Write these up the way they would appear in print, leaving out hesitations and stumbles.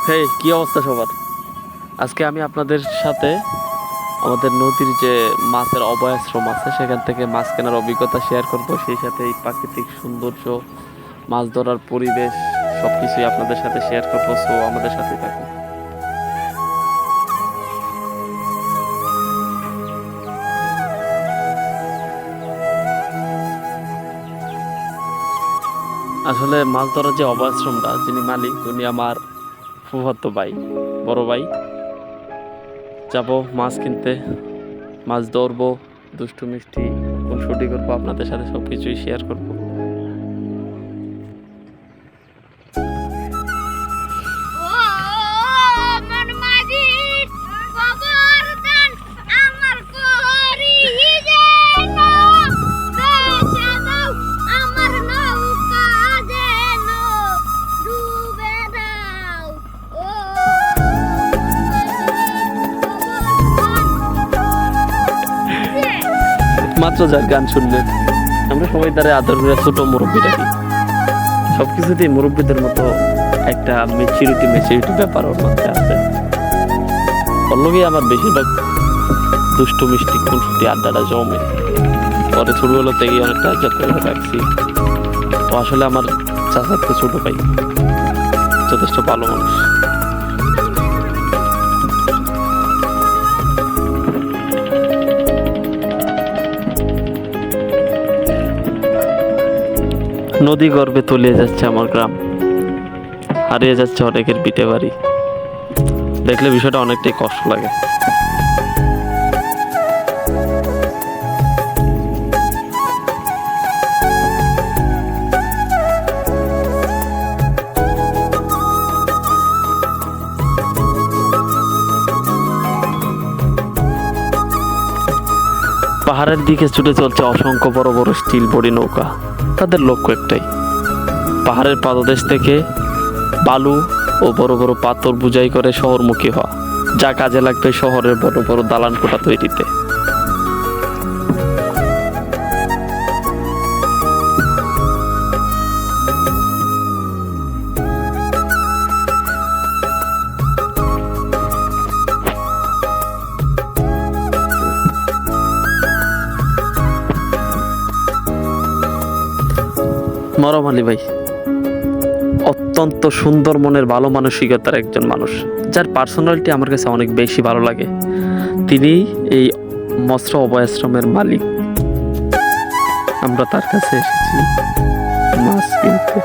হেই, কি অবস্থা সবার? আজকে আমি আপনাদের সাথে আমাদের নদীর যে মাছের অভয়াশ্রম আছে সেখান থেকে মাছ কেনার অভিজ্ঞতা শেয়ার করব, সেই সাথে এই প্রাকৃতিক সৌন্দর্য, মাছ ধরার পরিবেশ সবকিছুই আপনাদের সাথে শেয়ার করবো। সো আমাদের সাথে থাকুন। আসলে মাছ ধরার যে অভয়াশ্রমটা, যিনি মালিক উনি আমার ফুফাতো ভাই, বড় ভাই। যাব মাছ কিনতে, মাছ ধরবো, দুষ্টু মিষ্টি খুনসুটি করবো, আপনাদের সাথে সবকিছুই শেয়ার করবো। ও আমার মাঝি গোবর্ধন আমার করি যেন ভেসে দাও আমার নৌকা যেন ডুবে দাও ও মাত্র যার গান শুনলেন, আমরা সবাই তারে আদর করে ছোট মুরব্বী ডাকি। সবকিছুতেই মুরব্বীদের মতো একটা মেচুরিটি ব্যাপার ওর মধ্যে আছে। পল্লবী আমার বেশিরভাগ দুষ্টু মিষ্টি খুনসুটি আড্ডাটা জমে। পরে ছোটবেলা থেকেই অনেকটা যত্ন করে রাখছি। তো আসলে আমার চাচাতো ছোট ভাই যথেষ্ট ভালো মানুষ। নদী গর্ভে তলিয়ে যাচ্ছে আমার গ্রাম, হারিয়ে যাচ্ছে অনেকের পিঠে বাড়ি। দেখলে বিষয়টা অনেকটাই কষ্ট লাগে। পাহাড়ের দিকে ছুটে চলছে অসংখ্য বড় বড় স্টিল বডি নৌকা। তাদের লক্ষ্য একটাই, পাহাড়ের পাদদেশ থেকে বালু ও বড় বড় পাথর বোঝাই করে শহরমুখী হওয়া, যা কাজে লাগবে শহরের বড় বড় দালান কোঠা তৈরিতে। মরম আলী ভাই অত্যন্ত সুন্দর মনের, ভালো মানসিকতার একজন মানুষ, যার পার্সোনালিটি আমার কাছে অনেক বেশি ভালো লাগে। তিনি এই মৎস্য অভয়াশ্রমের মালিক। আমরা তার কাছে এসেছি মাছ কিনতে।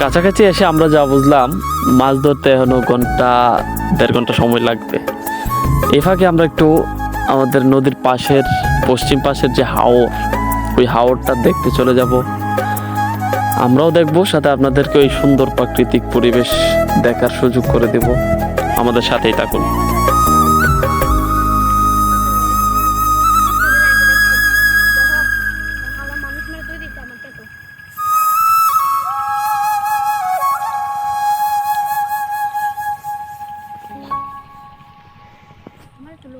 কাছাকাছি এসে আমরা যা বুঝলাম, মাছ ধরতে এখনো দেড় ঘন্টা সময় লাগবে। এই ফাঁকে আমরা একটু আমাদের নদীর পাশের পশ্চিম পাশের যে হাওর, ওই হাওরটা দেখতে চলে যাব। আমরাও দেখবো, সাথে আপনাদেরকে ওই সুন্দর প্রাকৃতিক পরিবেশ দেখার সুযোগ করে দেব। আমাদের সাথেই থাকুন। মানুষ মেরে তুই দিতে আমাকে তো আমার চলো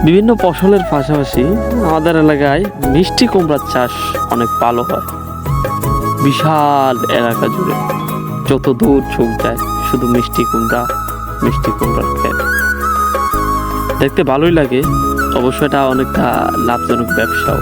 বিভিন্ন ফসলের পাশাপাশি আমাদের এলাকায় মিষ্টি কুমড়ার চাষ অনেক ভালো হয়। বিশাল এলাকা জুড়ে যত দূর চোখ যায় শুধু মিষ্টি কুমড়ার ক্ষেত। দেখতে ভালোই লাগে, অবশ্য এটা অনেকটা লাভজনক ব্যবসাও।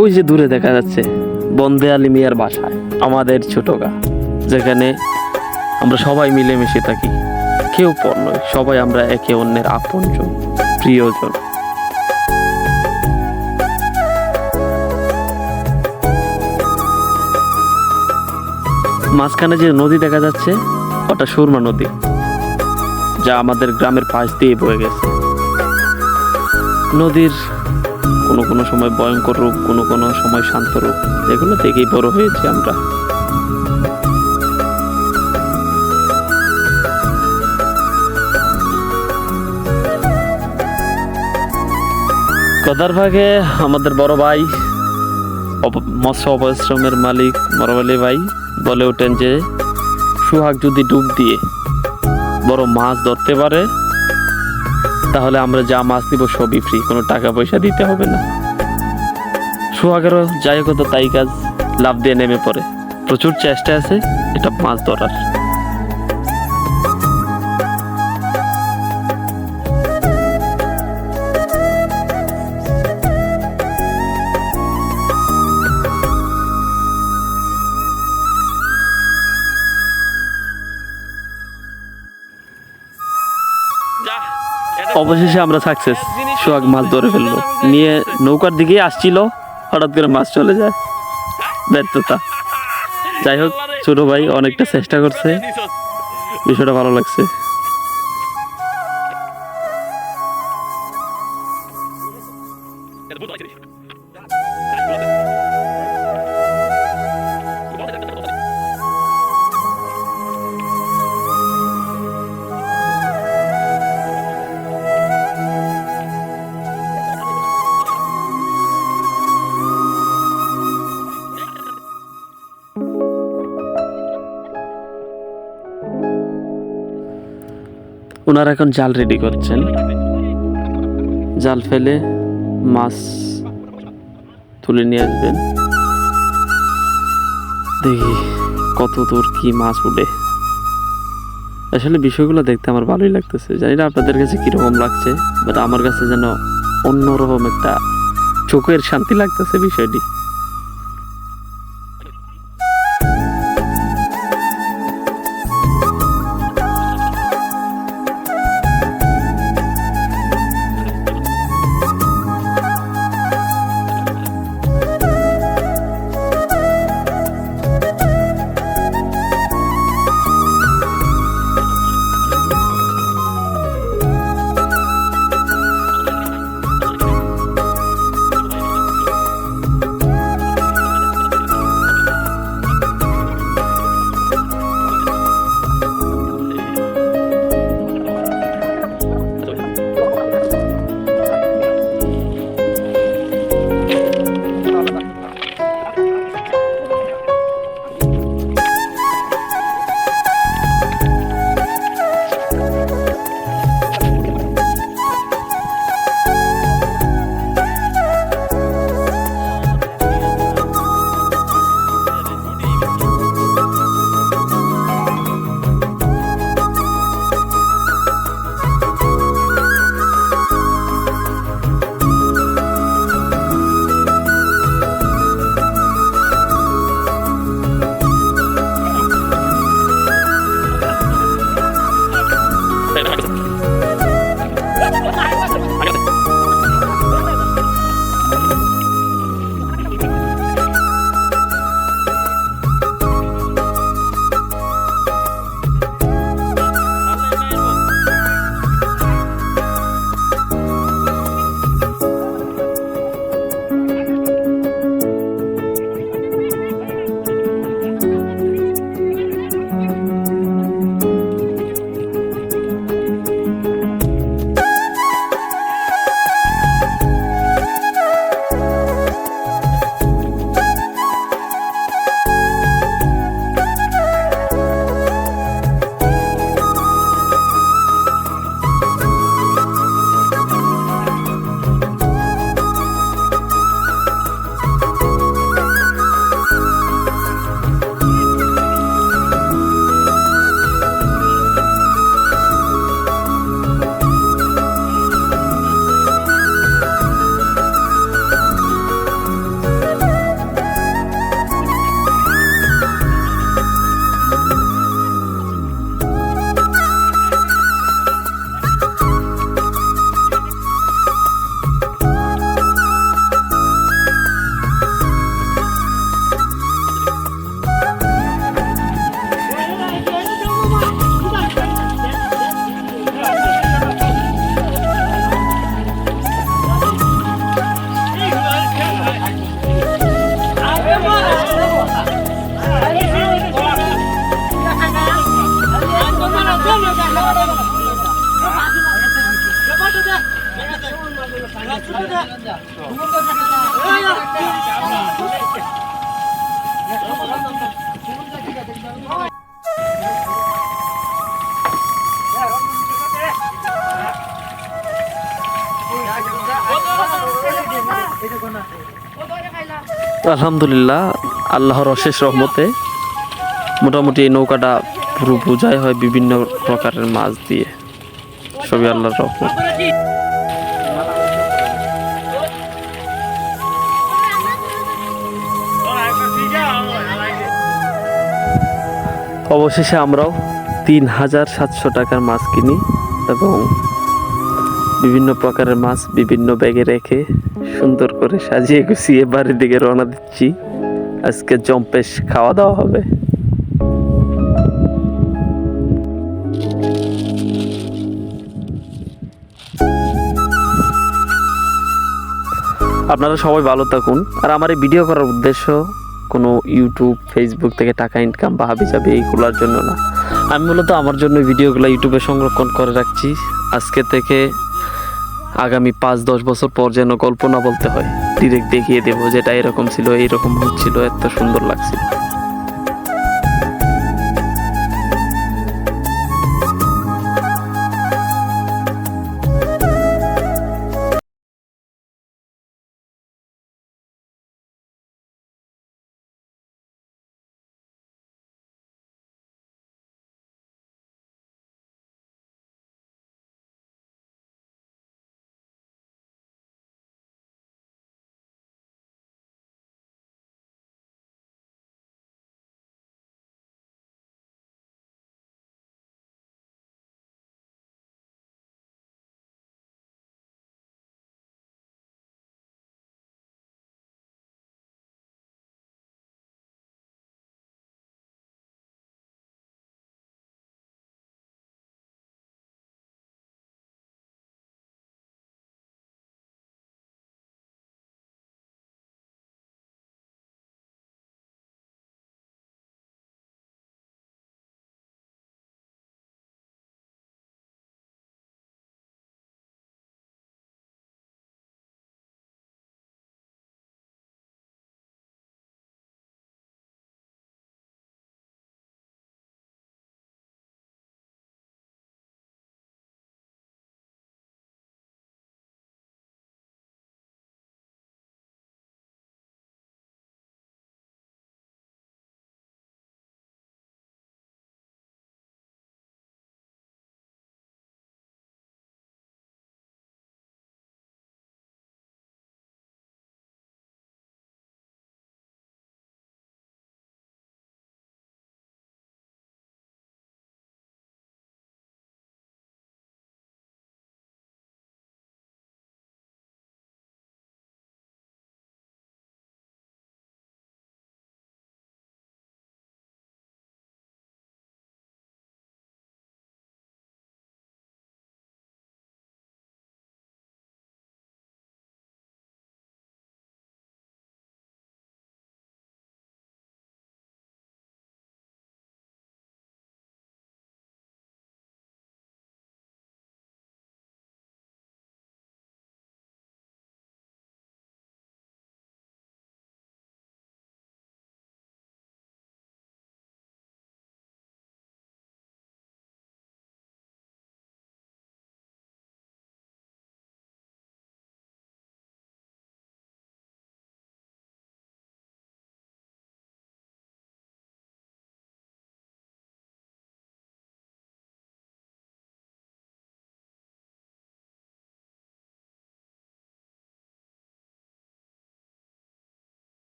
ওই যে দূরে দেখা যাচ্ছে বন্দে আলী মিয়ার বাসায় আমাদের ছোট গা, যেখানে আমরা সবাই মিলেমিশে থাকি, কেউ পর নয়, সবাই আমরা একে অন্যের আপনজন, প্রিয়জন। মাঝখানে যে নদী দেখা যাচ্ছে ওটা সুরমা নদী, যা আমাদের গ্রামের পাশ দিয়ে বয়ে গেছে। নদীর কোনো কোনো সময় ভয়ঙ্কর রূপ, কোনো কোনো সময় শান্ত রূপ, এগুলো থেকেই বড় হয়েছি আমরা। কদার ভাগে আমাদের বড় ভাই মৎস্য অপাশ্রমের মালিক মরবালি ভাই বলে ওঠেন যে সোহাগ যদি ডুব দিয়ে বড় মাছ ধরতে পারে তাহলে আমরা যা মাছ নিব সবই ফ্রি, কোনো টাকা পয়সা দিতে হবে না। সোহাগেরও যাই কত তাই কাজ, লাভ দিয়ে নেমে পড়ে। প্রচুর চেষ্টা আছে এটা মাছ ধরার। অবশেষে আমরা সাকসেস, সোহাগ মাছ ধরে ফেললো। নিয়ে নৌকার দিকে আসছিল, হঠাৎ করে মাছ চলে যায়, ব্যর্থতা। যাই হোক, ছোট ভাই অনেকটা চেষ্টা করছে, বিষয়টা ভালো লাগছে। ওনারা এখন জাল রেডি করছেন, জাল ফেলে মাছ তুলে নিয়ে আসবেন। দেখি কত দূর কি মাছ উঠে। আসলে বিষয়গুলো দেখতে আমার ভালোই লাগতেছে, জানি না আপনাদের কাছে কিরকম লাগছে, বাট আমার কাছে যেন অন্যরকম একটা চোখের শান্তি লাগতেছে বিষয়টি। আলহামদুলিল্লাহ, আল্লাহর অশেষ রহমতে মোটামুটি এই নৌকাটা পুরো বোঝাই হয় বিভিন্ন প্রকারের মাছ দিয়ে। সবই আল্লাহর রহমত। অবশেষে আমরাও ৩,৭০০ টাকার মাছ কিনি এবং বিভিন্ন প্রকারের মাছ বিভিন্ন ব্যাগে রেখে সুন্দর করে সাজিয়ে গুছিয়ে বাড়ির দিকে রওনা দিচ্ছি। আজকে জম্পেশ খাওয়া দাওয়া হবে। আপনারা সবাই ভালো থাকুন। আর আমার এই ভিডিও করার উদ্দেশ্য কোনো ইউটিউব ফেসবুক থেকে টাকা ইনকাম বা হাবিজাবি এইগুলোর জন্য না। আমি মূলত আমার জন্য ভিডিওগুলো ইউটিউবে সংরক্ষণ করে রাখছি। আজকে থেকে আগামী 5-10 বছর পর যেন গল্প না বলতে হয়, ডিরেক্ট দেখিয়ে দেবো যেটা এরকম ছিল, এইরকম হচ্ছিল, এত সুন্দর লাগছিল।